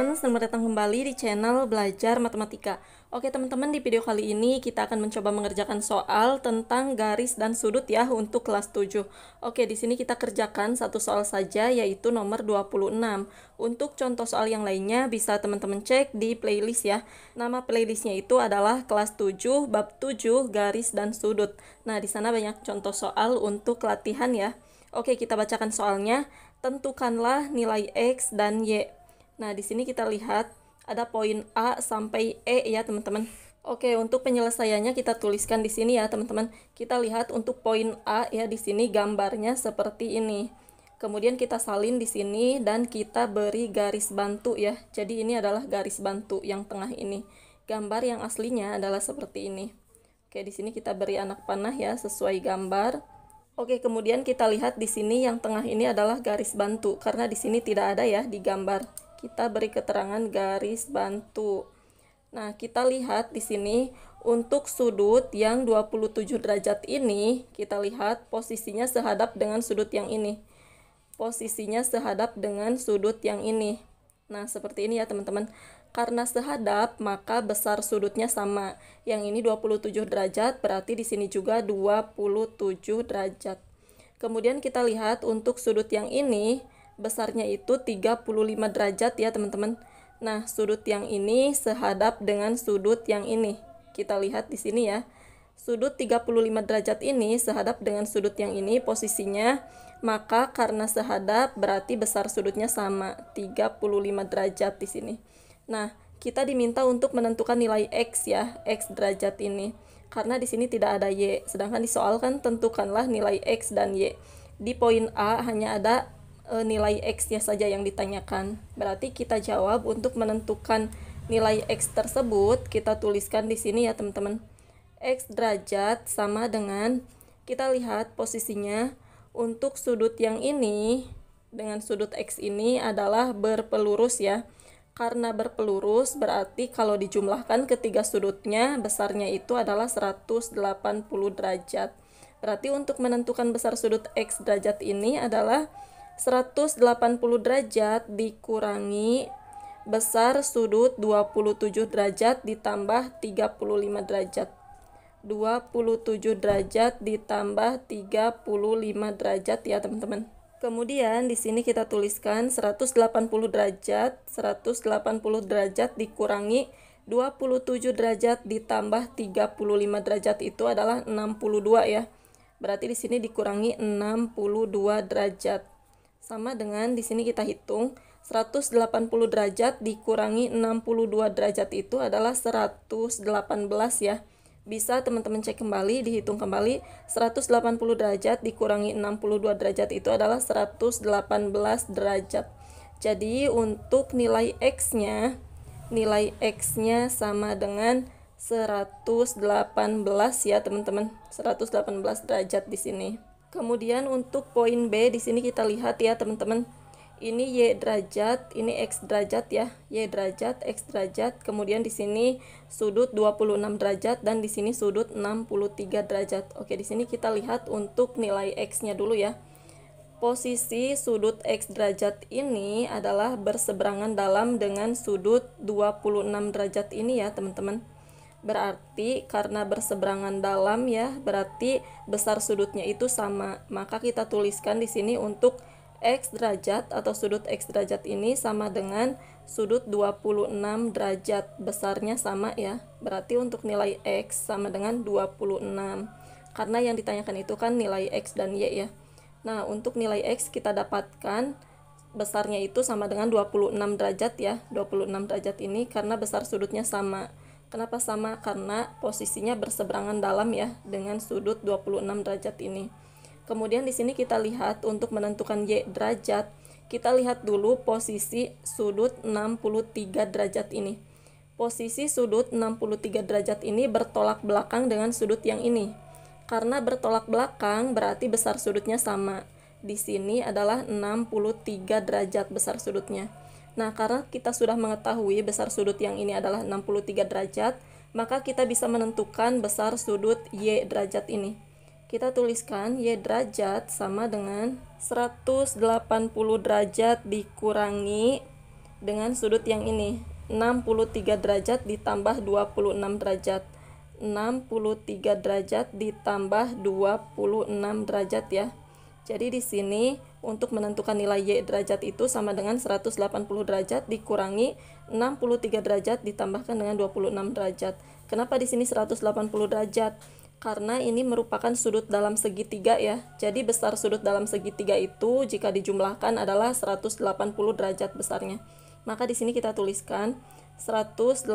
teman-teman, selamat datang kembali di channel Belajar Matematika. Oke teman-teman, di video kali ini kita akan mencoba mengerjakan soal tentang garis dan sudut ya untuk kelas 7. Oke, di sini kita kerjakan satu soal saja, yaitu nomor 26. Untuk contoh soal yang lainnya bisa teman-teman cek di playlist ya. Nama playlistnya itu adalah kelas 7 bab 7 garis dan sudut. Nah, di sana banyak contoh soal untuk latihan ya. Oke, kita bacakan soalnya. Tentukanlah nilai X dan Y. Nah, di sini kita lihat ada poin A sampai E ya, teman-teman. Oke, untuk penyelesaiannya kita tuliskan di sini ya, teman-teman. Kita lihat untuk poin A ya, di sini gambarnya seperti ini. Kemudian kita salin di sini dan kita beri garis bantu ya. Jadi ini adalah garis bantu yang tengah ini. Gambar yang aslinya adalah seperti ini. Oke, di sini kita beri anak panah ya, sesuai gambar. Oke, kemudian kita lihat di sini yang tengah ini adalah garis bantu, karena di sini tidak ada ya di gambar. Kita beri keterangan garis bantu. Nah, kita lihat di sini untuk sudut yang 27 derajat ini, kita lihat posisinya sehadap dengan sudut yang ini. Posisinya sehadap dengan sudut yang ini. Nah, seperti ini ya, teman-teman. Karena sehadap, maka besar sudutnya sama. Yang ini 27 derajat, berarti di sini juga 27 derajat. Kemudian kita lihat untuk sudut yang ini, besarnya itu 35 derajat ya, teman-teman. Nah, sudut yang ini sehadap dengan sudut yang ini. Kita lihat di sini ya. Sudut 35 derajat ini sehadap dengan sudut yang ini posisinya, maka karena sehadap berarti besar sudutnya sama, 35 derajat di sini. Nah, kita diminta untuk menentukan nilai X ya, X derajat ini. Karena di sini tidak ada Y, sedangkan di soal kan tentukanlah nilai X dan Y. Di poin A hanya ada nilai X-nya saja yang ditanyakan. Berarti kita jawab untuk menentukan nilai X tersebut, kita tuliskan di sini ya, teman-teman. X derajat sama dengan, kita lihat posisinya untuk sudut yang ini dengan sudut X ini adalah berpelurus ya. Karena berpelurus berarti kalau dijumlahkan ketiga sudutnya besarnya itu adalah 180 derajat. Berarti untuk menentukan besar sudut X derajat ini adalah 180 derajat dikurangi besar sudut 27 derajat ditambah 35 derajat. 27 derajat ditambah 35 derajat ya, teman-teman. Kemudian di sini kita tuliskan 180 derajat, 180 derajat dikurangi 27 derajat ditambah 35 derajat itu adalah 62 ya. Berarti di sini dikurangi 62 derajat. Sama dengan di sini kita hitung 180 derajat dikurangi 62 derajat itu adalah 118 ya. Bisa teman-teman cek kembali, dihitung kembali. 180 derajat dikurangi 62 derajat itu adalah 118 derajat. Jadi untuk nilai X-nya sama dengan 118 ya, teman-teman. 118 derajat di sini. Kemudian untuk poin B di sini kita lihat ya, teman-teman. Ini Y derajat, ini X derajat ya. Y derajat, X derajat. Kemudian di sini sudut 26 derajat dan di sini sudut 63 derajat. Oke, di sini kita lihat untuk nilai X-nya dulu ya. Posisi sudut X derajat ini adalah berseberangan dalam dengan sudut 26 derajat ini ya, teman-teman. Berarti karena berseberangan dalam ya, berarti besar sudutnya itu sama. Maka kita tuliskan di sini untuk X derajat atau sudut X derajat ini sama dengan sudut 26 derajat, besarnya sama ya. Berarti untuk nilai X sama dengan 26. Karena yang ditanyakan itu kan nilai X dan Y ya. Nah, untuk nilai X kita dapatkan besarnya itu sama dengan 26 derajat ya. 26 derajat ini karena besar sudutnya sama. Kenapa sama? Karena posisinya berseberangan dalam ya dengan sudut 26 derajat ini. Kemudian di sini kita lihat untuk menentukan Y derajat, kita lihat dulu posisi sudut 63 derajat ini. Posisi sudut 63 derajat ini bertolak belakang dengan sudut yang ini. Karena bertolak belakang berarti besar sudutnya sama. Di sini adalah 63 derajat besar sudutnya. Nah, karena kita sudah mengetahui besar sudut yang ini adalah 63 derajat, maka kita bisa menentukan besar sudut Y derajat ini. Kita tuliskan Y derajat sama dengan 180 derajat dikurangi dengan sudut yang ini. 63 derajat ditambah 26 derajat. 63 derajat ditambah 26 derajat ya. Jadi di sini untuk menentukan nilai Y derajat itu sama dengan 180 derajat dikurangi 63 derajat ditambahkan dengan 26 derajat. Kenapa di sini 180 derajat? Karena ini merupakan sudut dalam segitiga ya. Jadi besar sudut dalam segitiga itu jika dijumlahkan adalah 180 derajat besarnya. Maka di sini kita tuliskan 180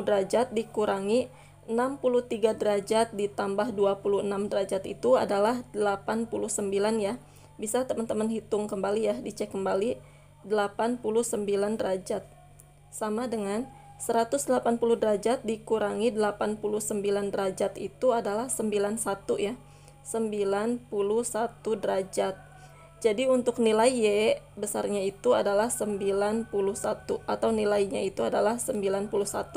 derajat dikurangi 63 derajat ditambah 26 derajat itu adalah 89 ya. Bisa teman-teman hitung kembali ya, dicek kembali. 89 derajat sama dengan 180 derajat dikurangi 89 derajat itu adalah 91 ya. 91 derajat. Jadi untuk nilai Y besarnya itu adalah 91 atau nilainya itu adalah 91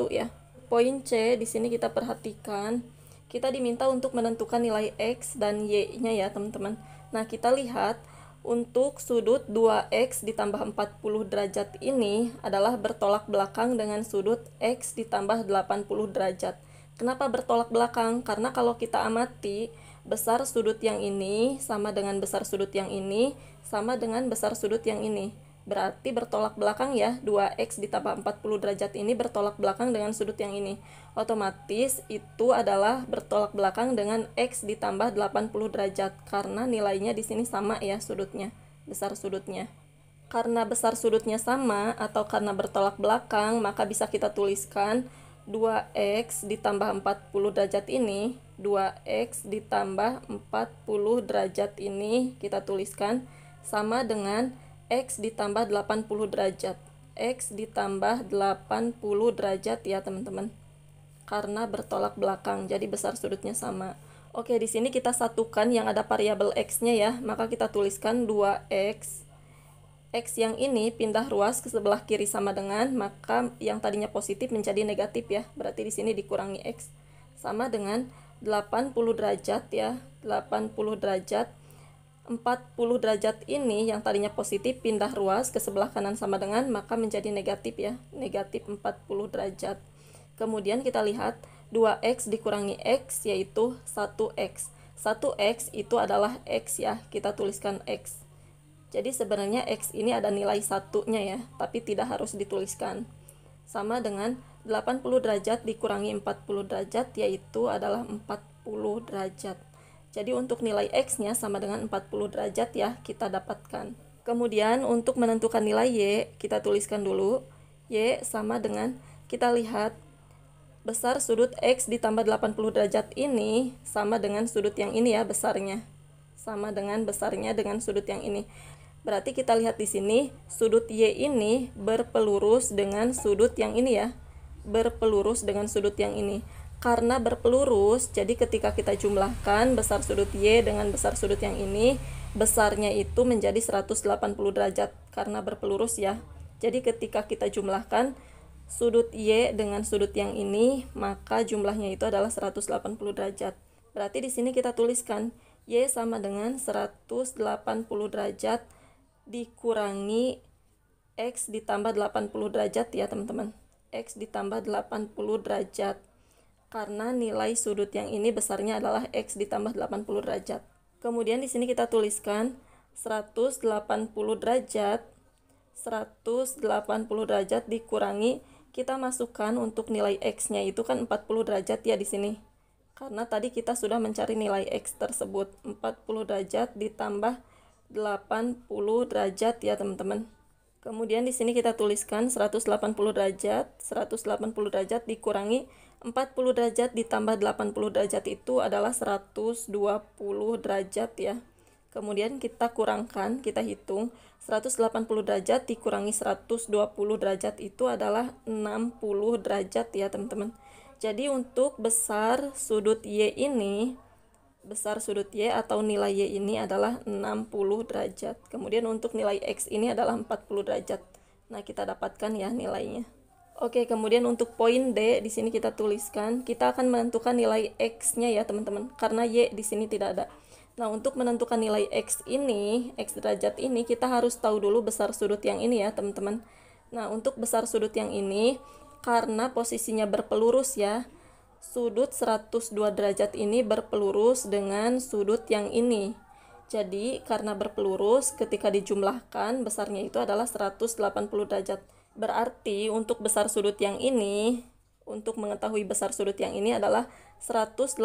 ya. Poin C di sini kita perhatikan, kita diminta untuk menentukan nilai X dan Y-nya ya teman-teman. Nah kita lihat untuk sudut 2X ditambah 40 derajat ini adalah bertolak belakang dengan sudut X ditambah 80 derajat. Kenapa bertolak belakang? Karena kalau kita amati, besar sudut yang ini sama dengan besar sudut yang ini sama dengan besar sudut yang ini. Berarti bertolak belakang ya, 2X ditambah 40 derajat ini bertolak belakang dengan sudut yang ini. Otomatis itu adalah bertolak belakang dengan X ditambah 80 derajat, karena nilainya di sini sama ya sudutnya, besar sudutnya. Karena besar sudutnya sama atau karena bertolak belakang, maka bisa kita tuliskan 2X ditambah 40 derajat ini, 2X ditambah 40 derajat ini kita tuliskan sama dengan X ditambah 80 derajat. X ditambah 80 derajat ya teman-teman. Karena bertolak belakang, jadi besar sudutnya sama. Oke, di sini kita satukan yang ada variabel X-nya ya. Maka kita tuliskan 2X. X yang ini pindah ruas ke sebelah kiri sama dengan, maka yang tadinya positif menjadi negatif ya. Berarti di sini dikurangi X. Sama dengan 80 derajat ya. 80 derajat. 40 derajat ini yang tadinya positif pindah ruas ke sebelah kanan sama dengan, maka menjadi negatif ya, negatif 40 derajat. Kemudian kita lihat 2X dikurangi X yaitu 1X. 1X itu adalah X ya, kita tuliskan X. Jadi sebenarnya X ini ada nilai satunya ya, tapi tidak harus dituliskan. Sama dengan 80 derajat dikurangi 40 derajat yaitu adalah 40 derajat. Jadi untuk nilai X-nya sama dengan 40 derajat ya kita dapatkan. Kemudian untuk menentukan nilai Y, kita tuliskan dulu. Y sama dengan, kita lihat besar sudut X ditambah 80 derajat ini sama dengan sudut yang ini ya besarnya. Sama dengan besarnya dengan sudut yang ini. Berarti kita lihat di sini sudut Y ini berpelurus dengan sudut yang ini ya. Berpelurus dengan sudut yang ini. Karena berpelurus, jadi ketika kita jumlahkan besar sudut Y dengan besar sudut yang ini, besarnya itu menjadi 180 derajat karena berpelurus ya. Jadi ketika kita jumlahkan sudut Y dengan sudut yang ini, maka jumlahnya itu adalah 180 derajat. Berarti di sini kita tuliskan Y sama dengan 180 derajat dikurangi X ditambah 80 derajat ya teman-teman. X ditambah 80 derajat. Karena nilai sudut yang ini besarnya adalah X ditambah 80 derajat. Kemudian di sini kita tuliskan 180 derajat. 180 derajat dikurangi, kita masukkan untuk nilai X-nya itu kan 40 derajat ya di sini. Karena tadi kita sudah mencari nilai X tersebut. 40 derajat ditambah 80 derajat ya teman-teman. Kemudian di sini kita tuliskan 180 derajat. 180 derajat dikurangi 40 derajat ditambah 80 derajat itu adalah 120 derajat ya. Kemudian kita kurangkan, kita hitung 180 derajat dikurangi 120 derajat itu adalah 60 derajat ya teman-teman. Jadi untuk besar sudut Y ini, besar sudut Y atau nilai Y ini adalah 60 derajat. Kemudian untuk nilai X ini adalah 40 derajat. Nah, kita dapatkan ya nilainya. Oke, kemudian untuk poin D di sini kita tuliskan, kita akan menentukan nilai X-nya ya teman-teman, karena Y di sini tidak ada. Nah, untuk menentukan nilai X ini, X derajat ini, kita harus tahu dulu besar sudut yang ini ya teman-teman. Nah, untuk besar sudut yang ini, karena posisinya berpelurus ya, sudut 102 derajat ini berpelurus dengan sudut yang ini. Jadi, karena berpelurus, ketika dijumlahkan, besarnya itu adalah 180 derajat. Berarti, untuk besar sudut yang ini, untuk mengetahui besar sudut yang ini adalah 180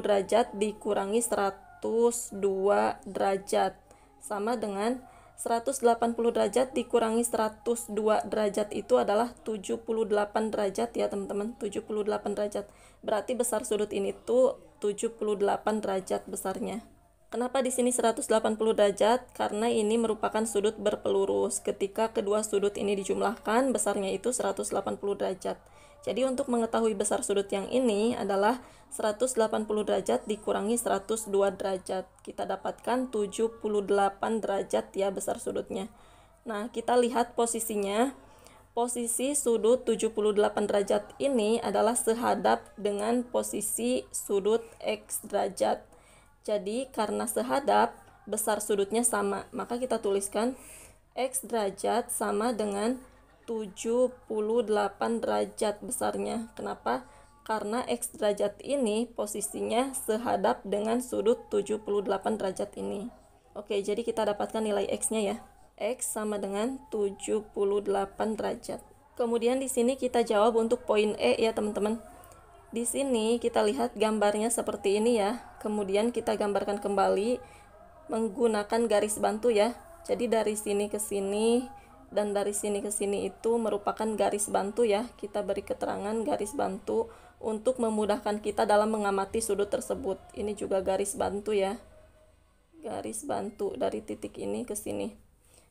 derajat dikurangi 102 derajat. Sama dengan 180 derajat dikurangi 102 derajat itu adalah 78 derajat ya teman-teman, 78 derajat. Berarti besar sudut ini tuh 78 derajat besarnya. Kenapa di sini 180 derajat? Karena ini merupakan sudut berpelurus. Ketika kedua sudut ini dijumlahkan, besarnya itu 180 derajat. Jadi untuk mengetahui besar sudut yang ini adalah 180 derajat dikurangi 102 derajat. Kita dapatkan 78 derajat ya besar sudutnya. Nah, kita lihat posisinya. Posisi sudut 78 derajat ini adalah sehadap dengan posisi sudut X derajat. Jadi karena sehadap, besar sudutnya sama, maka kita tuliskan X derajat sama dengan 78 derajat besarnya. Kenapa? Karena X derajat ini posisinya sehadap dengan sudut 78 derajat ini. Oke, jadi kita dapatkan nilai X-nya ya. X sama dengan 78 derajat. Kemudian di sini kita jawab untuk poin E ya teman-teman. Di sini kita lihat gambarnya seperti ini ya. Kemudian kita gambarkan kembali menggunakan garis bantu ya. Jadi dari sini ke sini dan dari sini ke sini itu merupakan garis bantu ya. Kita beri keterangan garis bantu untuk memudahkan kita dalam mengamati sudut tersebut. Ini juga garis bantu ya. Garis bantu dari titik ini ke sini.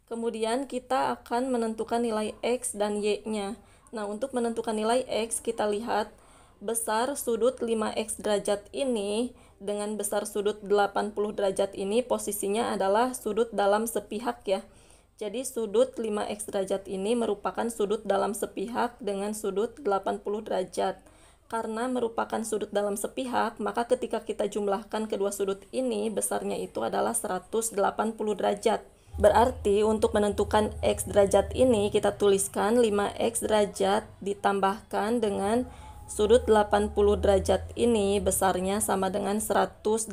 Kemudian kita akan menentukan nilai X dan Y-nya. Nah, untuk menentukan nilai X kita lihat besar sudut 5x derajat ini dengan besar sudut 80 derajat ini posisinya adalah sudut dalam sepihak ya. Jadi sudut 5x derajat ini merupakan sudut dalam sepihak dengan sudut 80 derajat. Karena merupakan sudut dalam sepihak, maka ketika kita jumlahkan kedua sudut ini, besarnya itu adalah 180 derajat. Berarti untuk menentukan x derajat ini kita tuliskan 5x derajat ditambahkan dengan sudut 80 derajat ini besarnya sama dengan 180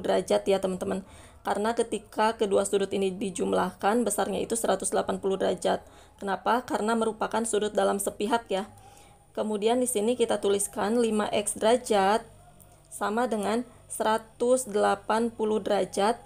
derajat ya teman-teman. Karena ketika kedua sudut ini dijumlahkan besarnya itu 180 derajat. Kenapa? Karena merupakan sudut dalam sepihak ya. Kemudian di sini kita tuliskan 5x derajat sama dengan 180 derajat.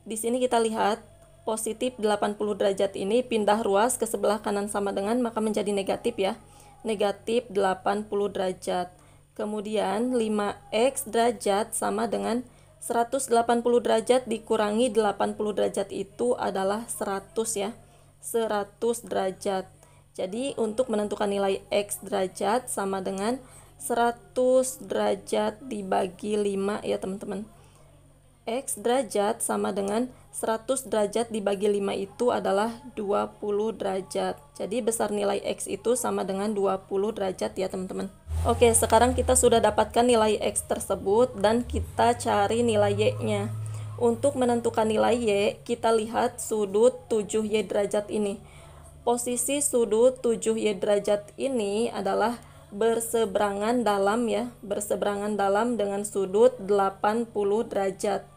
Di sini kita lihat positif 80 derajat ini pindah ruas ke sebelah kanan sama dengan maka menjadi negatif ya. Negatif 80 derajat. Kemudian 5x derajat sama dengan 180 derajat dikurangi 80 derajat itu adalah 100 ya. 100 derajat. Jadi untuk menentukan nilai x derajat sama dengan 100 derajat dibagi 5 ya teman-teman. X derajat sama dengan 100 derajat dibagi 5 itu adalah 20 derajat. Jadi besar nilai X itu sama dengan 20 derajat ya teman-teman. Oke, sekarang kita sudah dapatkan nilai X tersebut dan kita cari nilai Y-nya. Untuk menentukan nilai Y, kita lihat sudut 7Y derajat ini. Posisi sudut 7Y derajat ini adalah berseberangan dalam ya, berseberangan dalam dengan sudut 80 derajat.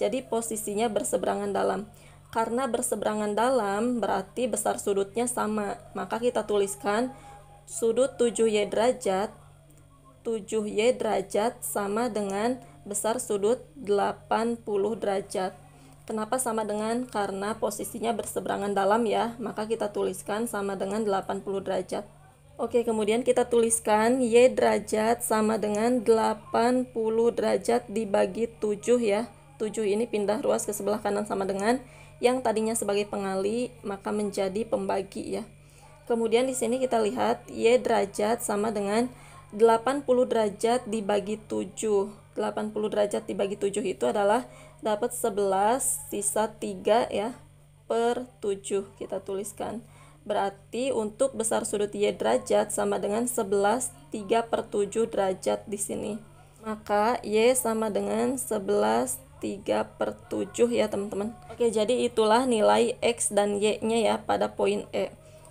Jadi posisinya berseberangan dalam. Karena berseberangan dalam berarti besar sudutnya sama. Maka kita tuliskan sudut 7Y derajat 7Y derajat sama dengan besar sudut 80 derajat. Kenapa sama dengan? Karena posisinya berseberangan dalam ya. Maka kita tuliskan sama dengan 80 derajat. Oke, kemudian kita tuliskan Y derajat sama dengan 80 derajat dibagi 7 ya. 7 ini pindah ruas ke sebelah kanan sama dengan yang tadinya sebagai pengali maka menjadi pembagi ya. Kemudian di sini kita lihat Y derajat sama dengan 80 derajat dibagi 7. 80 derajat dibagi 7 itu adalah dapat 11 sisa 3 ya per 7 kita tuliskan. Berarti untuk besar sudut Y derajat sama dengan 11 3 per 7 derajat di sini. Maka Y sama dengan 11 3 per 7 ya teman-teman. Oke, jadi itulah nilai X dan Y-nya ya pada poin E.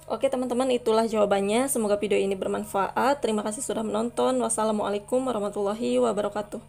Oke teman-teman, itulah jawabannya. Semoga video ini bermanfaat. Terima kasih sudah menonton. Wassalamualaikum warahmatullahi wabarakatuh.